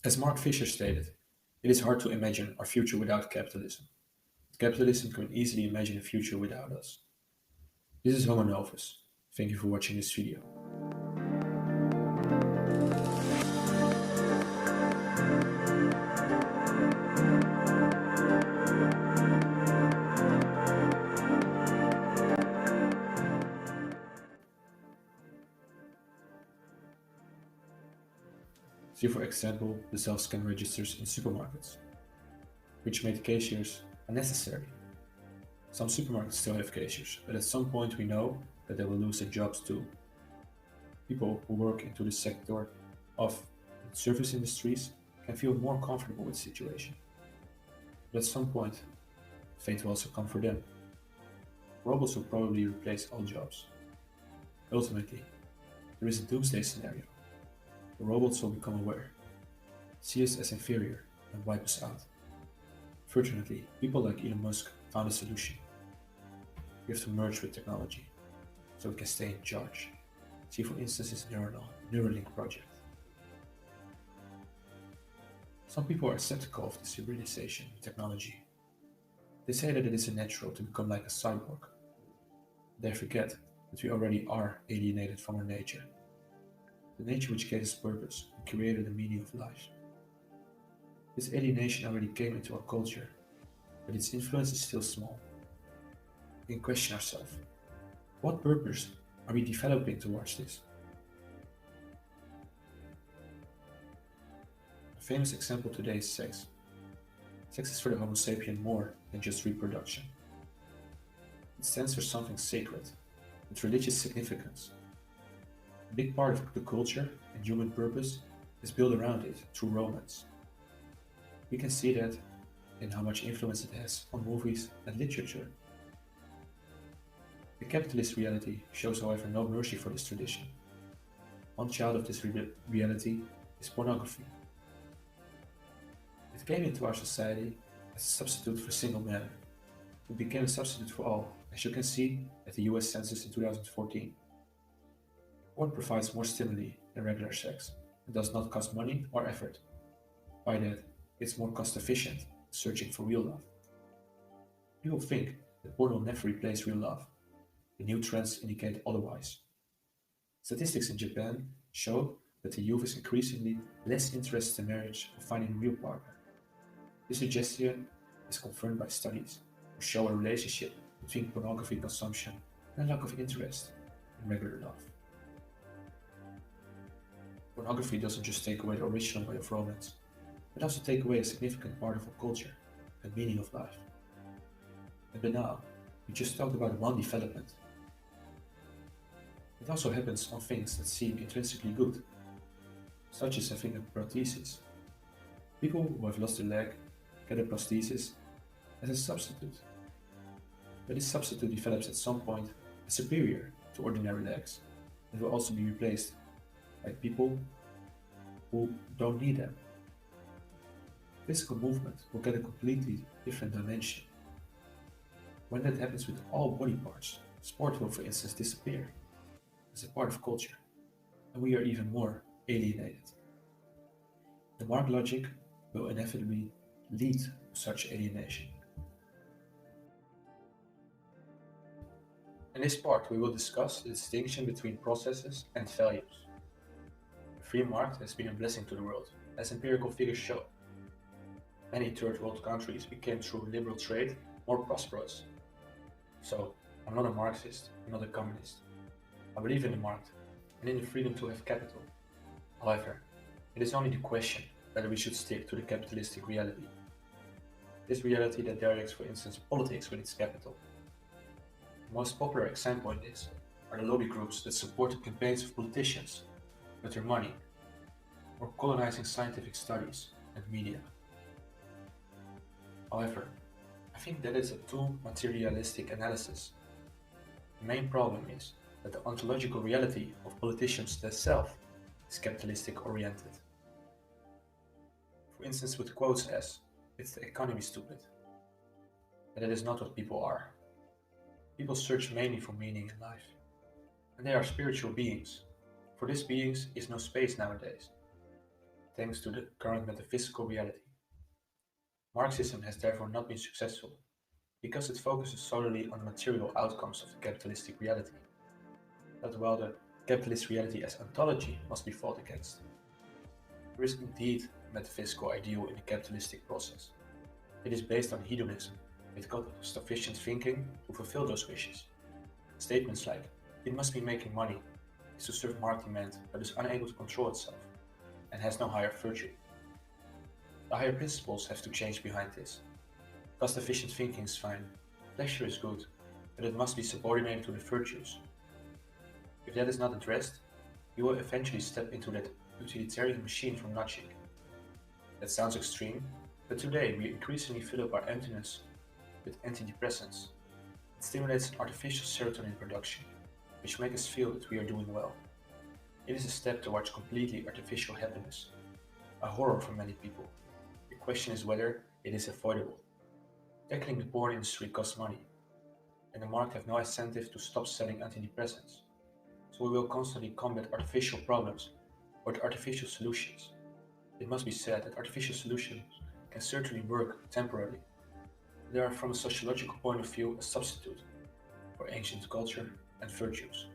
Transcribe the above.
As Mark Fisher stated, it is hard to imagine our future without capitalism. Capitalism can easily imagine a future without us. This is Homo Novus. Thank you for watching this video. See for example the self-scan registers in supermarkets, which made cashiers unnecessary. Some supermarkets still have cashiers, but at some point we know that they will lose their jobs too. People who work into the sector of service industries can feel more comfortable with the situation. But at some point, fate will also come for them. Robots will probably replace all jobs. Ultimately, there is a doomsday scenario. The robots will become aware, see us as inferior, and wipe us out. Fortunately, people like Elon Musk found a solution. We have to merge with technology, so we can stay in charge. See for instance his Neuralink project. Some people are skeptical of this hybridization in technology. They say that it is unnatural to become like a cyborg. They forget that we already are alienated from our nature. The nature which gave us purpose and created the meaning of life. This alienation already came into our culture, but its influence is still small. We can question ourselves. What purpose are we developing towards this? A famous example today is sex. Sex is for the Homo sapien more than just reproduction. It stands for something sacred, with religious significance. A big part of the culture and human purpose is built around it through romance. We can see that in how much influence it has on movies and literature. The capitalist reality shows, however, no mercy for this tradition. One child of this reality is pornography. It came into our society as a substitute for single men. It became a substitute for all, as you can see at the US Census in 2014. Porn provides more stimuli than regular sex and does not cost money or effort. By that, it's more cost efficient, searching for real love. People think that porn will never replace real love. The new trends indicate otherwise. Statistics in Japan show that the youth is increasingly less interested in marriage or finding a real partner. This suggestion is confirmed by studies which show a relationship between pornography consumption and a lack of interest in regular love. Pornography doesn't just take away the original way of romance, but also take away a significant part of our culture and meaning of life. And by now, we just talked about one development. It also happens on things that seem intrinsically good, such as having a prosthesis. People who have lost a leg get a prosthesis as a substitute. But this substitute develops at some point as superior to ordinary legs and will also be replaced by people who don't need them. Physical movement will get a completely different dimension. When that happens with all body parts, sport will for instance disappear as a part of culture, and we are even more alienated. The Mark logic will inevitably lead to such alienation. In this part we will discuss the distinction between processes and values. The free market has been a blessing to the world, as empirical figures show. Many third world countries became through liberal trade more prosperous. So, I'm not a Marxist, I'm not a communist. I believe in the market and in the freedom to have capital. However, it is only the question whether we should stick to the capitalistic reality. This reality that directs, for instance, politics with its capital. The most popular example in this are the lobby groups that support the campaigns of politicians with their money, or colonizing scientific studies and media. However, I think that is a too materialistic analysis. The main problem is that the ontological reality of politicians themselves is capitalistic oriented. For instance, with quotes as, "It's the economy stupid." But that is not what people are. People search mainly for meaning in life. And they are spiritual beings. For these beings is no space nowadays. thanks to the current metaphysical reality. Marxism has therefore not been successful, because it focuses solely on material outcomes of the capitalistic reality. That while the capitalist reality as ontology must be fought against. There is indeed a metaphysical ideal in the capitalistic process. It is based on hedonism, with cost-efficient thinking to fulfill those wishes. Statements like, it must be making money, is to serve market demand but is unable to control itself, and has no higher virtue. The higher principles have to change behind this. Cost-efficient thinking is fine, pleasure is good, but it must be subordinated to the virtues. If that is not addressed, you will eventually step into that utilitarian machine from Nozick. That sounds extreme, but today we increasingly fill up our emptiness with antidepressants. It stimulates an artificial serotonin production, which makes us feel that we are doing well. It is a step towards completely artificial happiness, a horror for many people. The question is whether it is avoidable. Tackling the porn industry costs money, and the market have no incentive to stop selling antidepressants. So we will constantly combat artificial problems with artificial solutions. It must be said that artificial solutions can certainly work temporarily. They are from a sociological point of view a substitute for ancient culture and virtues.